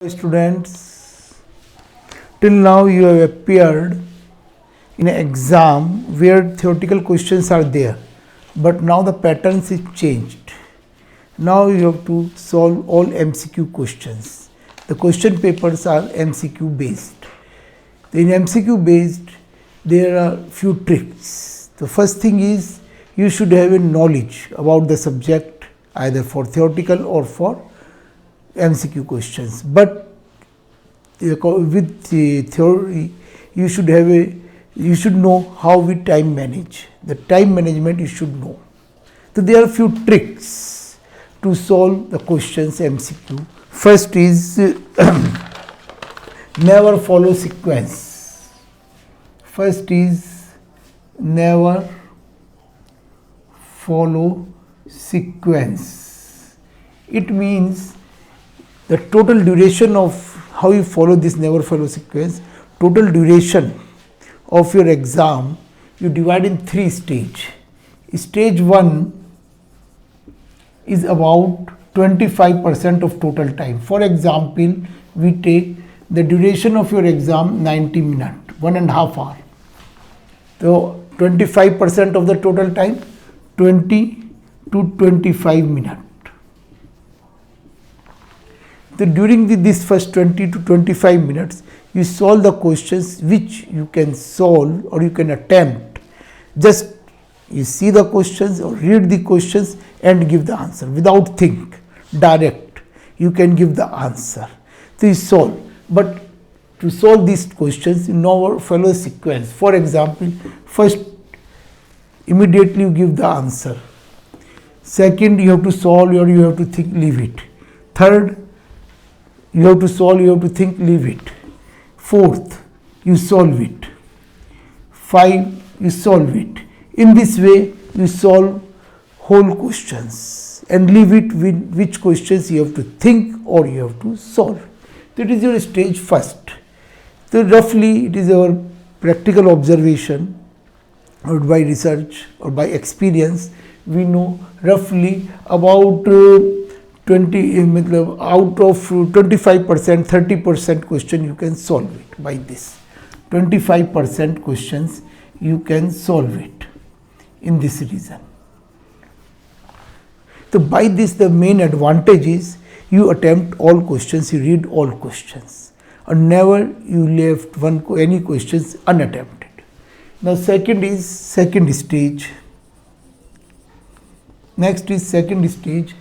Students, till now you have appeared in an exam where theoretical questions are there, but now the patterns is changed. Now you have to solve all MCQ questions. The question papers are MCQ based. In MCQ based, there are few tricks. The first thing is you should have a knowledge about the subject either for theoretical or for MCQ questions. But with the theory, you should know how we time manage. The time management you should know. So there are few tricks to solve the questions MCQ. First is never follow sequence. First is never follow sequence. It means the total duration of how you follow this never follow sequence, total duration of your exam you divide in 3 stages. Stage 1 is about 25% of total time. For example, we take the duration of your exam 90 minutes, 1.5 hours. So 25% of the total time, 20 to 25 minutes. So during this first 20 to 25 minutes, you solve the questions which you can solve or you can attempt. Just you see the questions or read the questions and give the answer without think, direct. You can give the answer. So you solve. But to solve these questions, you never follow sequence. For example, first immediately you give the answer. Second, you have to solve or you have to think, leave it. Third, you have to solve, you have to think, leave it. Fourth, you solve it. 5, you solve it. In this way, you solve whole questions and leave it with which questions you have to think or you have to solve. That is your stage first. So roughly, it is our practical observation or by research or by experience, we know roughly about 20 out of 25%, 30% question you can solve it by this. 25% questions you can solve it in this reason. So by this the main advantage is you attempt all questions, you read all questions and never you left any questions unattempted. Now second is second stage. Next is second stage,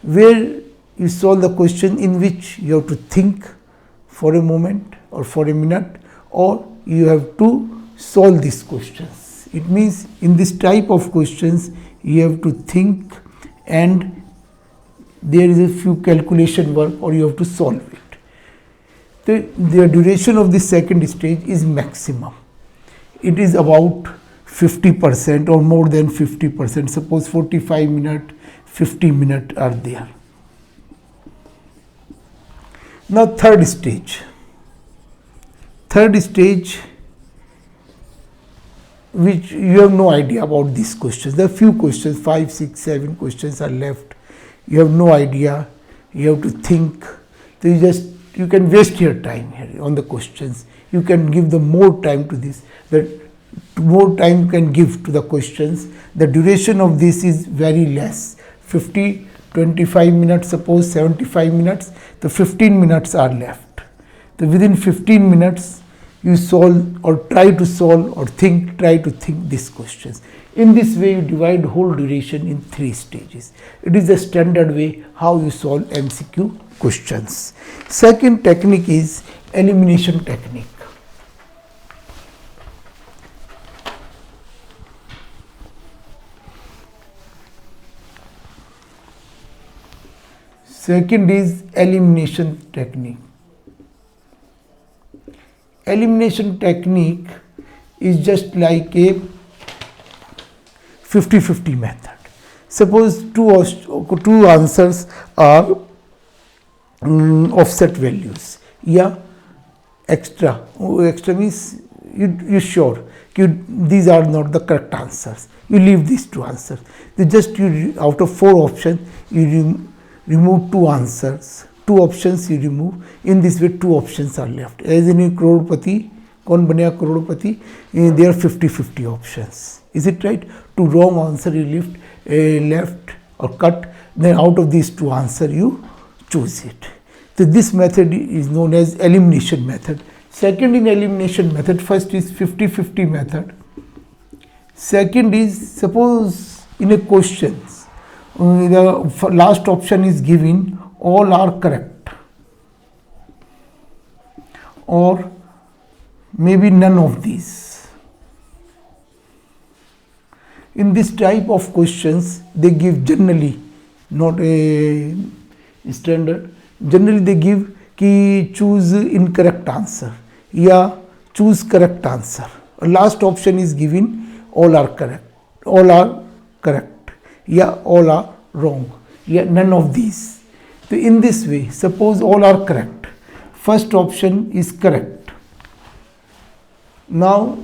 where you solve the question in which you have to think for a moment or for a minute, or you have to solve these questions. It means in this type of questions you have to think and there is a few calculation work or you have to solve it. The duration of the second stage is maximum. It is about 50% or more than 50%. Suppose 45 minutes, 50 minutes are there. Now third stage. Third stage, which you have no idea about these questions. There are few questions, 5, 6, 7 questions are left. You have no idea. You have to think. So you can waste your time here on the questions. You can give the more time to this. The more time you can give to the questions. The duration of this is very less. 50, 25 minutes, suppose 75 minutes, the 15 minutes are left. So within 15 minutes, you solve or try to solve or try to think these questions. In this way, you divide whole duration in 3 stages. It is the standard way how you solve MCQ questions. Second technique is elimination technique. Second is elimination technique. Elimination technique is just like a 50-50 method. Suppose two answers are offset values. Yeah, extra means you sure these are not the correct answers. You leave these 2 answers. Out of 4 options, you remove 2 answers, 2 2 options you remove. In this way 2 options are left. As in करोड़पति, कौन बनेगा करोड़पति? There are 50-50 options. Is it right? 2 wrong answer you left or cut. Then out of these 2 answer you choose it. So this method is known as elimination method. Second in elimination method, first is 50-50 method. Second is, suppose in a questions, the last option is given, all are correct, or maybe none of these. In this type of questions, they give generally, not a standard, generally they give कि choose incorrect answer या choose correct answer. Last option is given, all are correct या all are wrong या none of these. So in this way, suppose all are correct, first option is correct. Now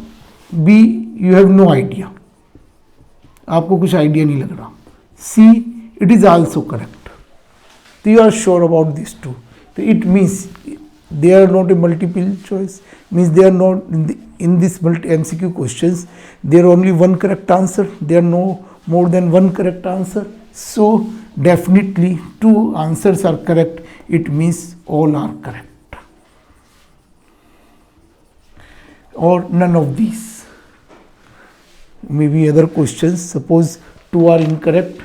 B, you have no idea, आपको कुछ idea नहीं लग रहा. C, it is also correct. So you are sure about these 2. So it means they are not a multiple choice, means they are not in this MCQ questions, there are only one correct answer, there are no more than one correct answer. So definitely 2 answers are correct, it means all are correct, or none of these. Maybe other questions, suppose 2 are incorrect,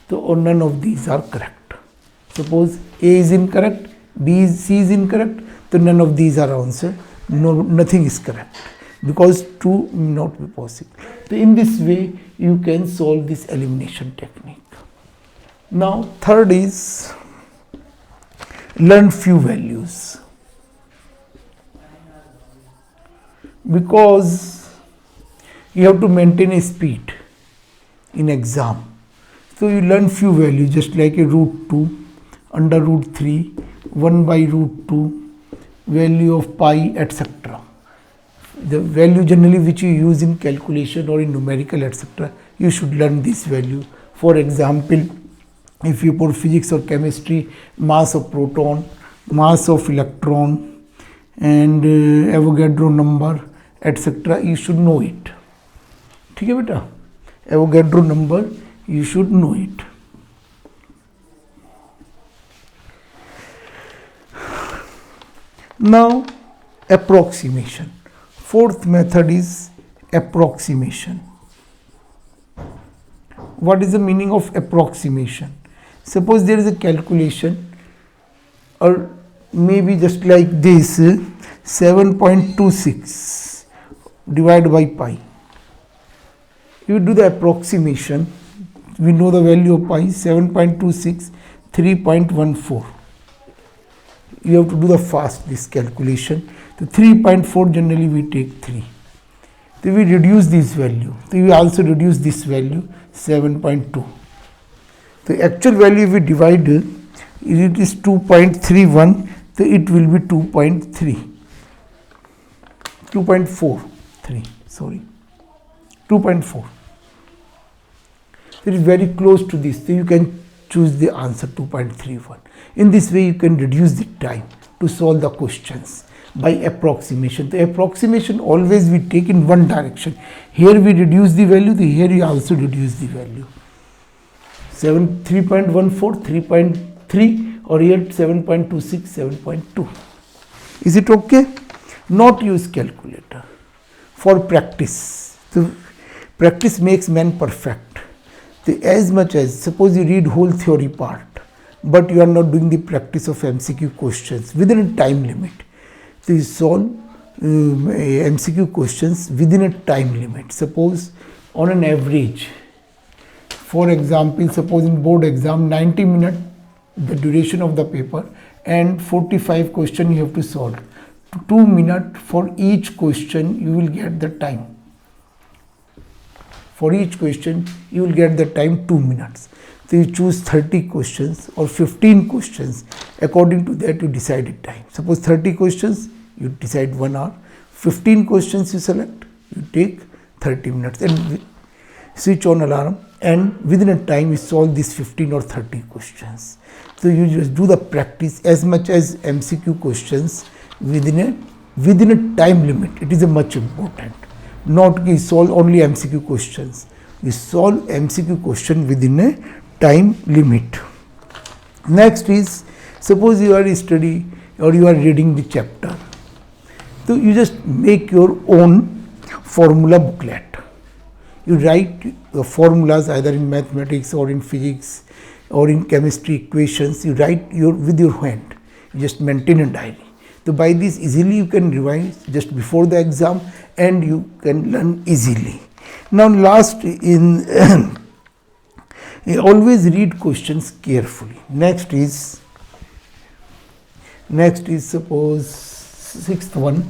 so or none of these are correct. Suppose A is incorrect, C is incorrect, so none of these are answered. No, nothing is correct because 2 may not be possible. So in this way you can solve this elimination technique. Now third is learn few values, because you have to maintain a speed in exam. So you learn few values, just like a root 2, under root 3, 1 by root 2, value of pi, etc. The value generally which you use in calculation or in numerical, etc. You should learn this value. For example, if you put physics or chemistry, mass of proton, mass of electron, and Avogadro number, etc. you should know it. ठीक है बेटा, Avogadro number you should know it. Now approximation. Fourth method is approximation. What is the meaning of approximation? Suppose there is a calculation, or maybe just like this, 7.26 divided by pi. You do the approximation, we know the value of pi, 7.26, 3.14. You have to do the fast this calculation. The 3.4 generally we take 3. So we reduce this value. So we also reduce this value, 7.2. The actual value we divide, it is 2.31, so it will be 2.43, sorry, 2.4. It is very close to this, so you can choose the answer 2.31. In this way you can reduce the time to solve the questions by approximation. The approximation always we take in one direction. Here we reduce the value, here we also reduce the value. 3.14, 3.3, or here 7.26, 7.2. Is it okay? Not use calculator for practice. So practice makes man perfect. So as much as, suppose you read whole theory part, but you are not doing the practice of MCQ questions within a time limit. So you solve MCQ questions within a time limit. Suppose on an average, for example, suppose in board exam 90 minutes the duration of the paper and 45 questions you have to solve. 2 minutes for each question you will get the time. For each question you will get the time 2 minutes. So you choose 30 questions or 15 questions. According to that you decide a time. Suppose 30 questions, you decide 1 hour. 15 questions you select, you take 30 minutes and switch on alarm and within a time you solve these 15 or 30 questions. So you just do the practice as much as MCQ questions within a time limit. It is a much important. Not you solve only MCQ questions. You solve MCQ question within a time limit. Next is, suppose you are studying or you are reading the chapter. So you just make your own formula booklet. You write the formulas either in mathematics or in physics or in chemistry equations. You write with your hand. You just maintain a diary. So by this easily you can revise just before the exam and you can learn easily. Now last in always read questions carefully. Next is suppose sixth one.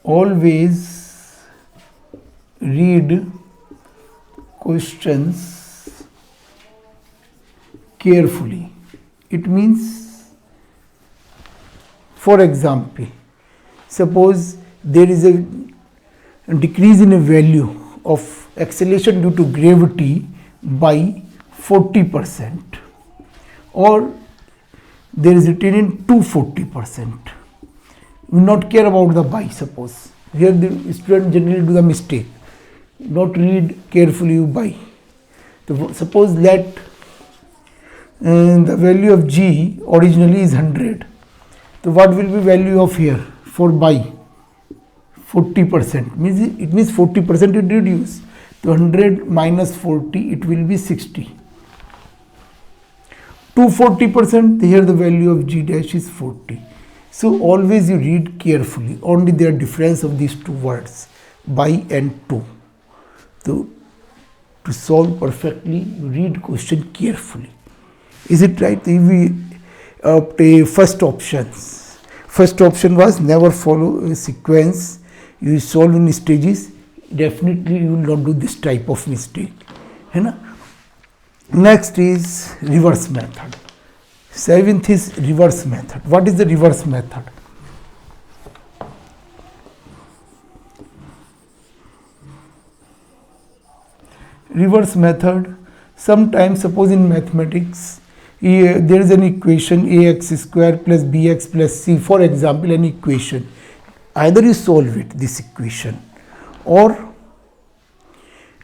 Always read questions carefully. It means, for example, suppose there is a decrease in a value of acceleration due to gravity by 40%, or there is written in 240%. We not care about the by. Suppose here the student generally do the mistake, not read carefully by. So suppose that the value of G originally is 100. So what will be value of here for by? 40%. It means 40% it reduce. So 100 minus 40, it will be 60. 240%, here the value of G dash is 40. So always you read carefully. Only there difference of these two words, by and to. So to solve perfectly, you read question carefully. Is it right? If we take first options. First option was never follow a sequence. You solve in stages. Definitely you will not do this type of mistake. Next is reverse method. Seventh is reverse method. What is the reverse method? Reverse method, sometimes suppose in mathematics, there is an equation ax square plus bx plus c, for example, an equation. Either you solve it, this equation, or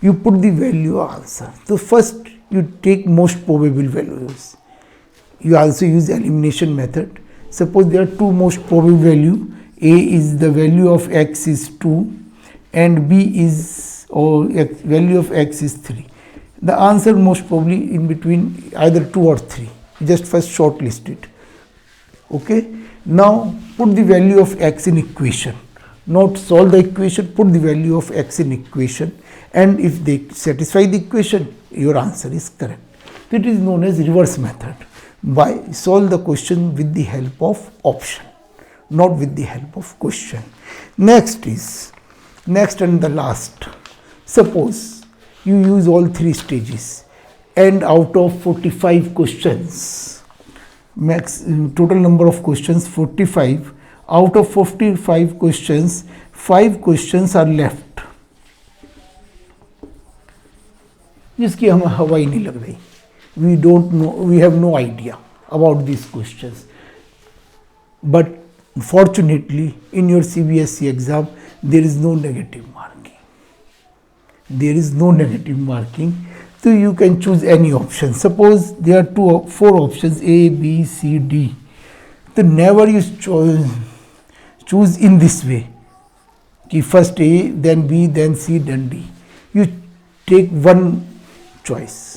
you put the value answer. So first you take most probable values. You also use elimination method. Suppose there are two most probable value. A is the value of x is 2 and b is value of x is 3. The answer most probably in between either 2 or 3. Just first shortlist it. Okay. Now put the value of x in equation. Not solve the equation, put the value of x in equation, and if they satisfy the equation, your answer is correct. It is known as reverse method. By solve the question with the help of option, not with the help of question. Next and the last. Suppose you use all three stages and out of 45 questions, max total number of questions 45, out of 45 questions 5 questions are left जिसकी हमें हवा ही नहीं लग रही. We don't know, we have no idea about these questions. But fortunately, in your CBSE exam, there is no negative marking. There is no negative marking. So you can choose any option. Suppose there are 4 options, A, B, C, D. So never you choose in this way. Ki first A, then B, then C, then D. You take one choice.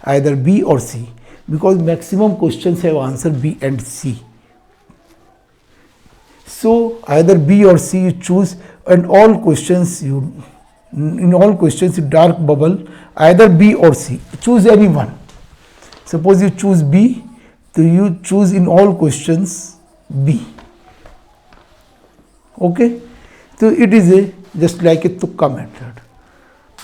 Either B or C, because maximum questions have answer B and C. So either B or C you choose, and in all questions you dark bubble either B or C. Choose any one. Suppose you choose B, so you choose in all questions B. Okay, so it is just like a tukka method.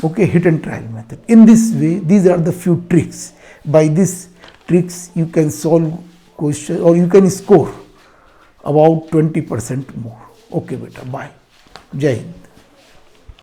Okay, hit and trial method. In this way, these are the few tricks. By these tricks, you can solve question or you can score about 20% more. Okay, beta, bye. Jai Hind.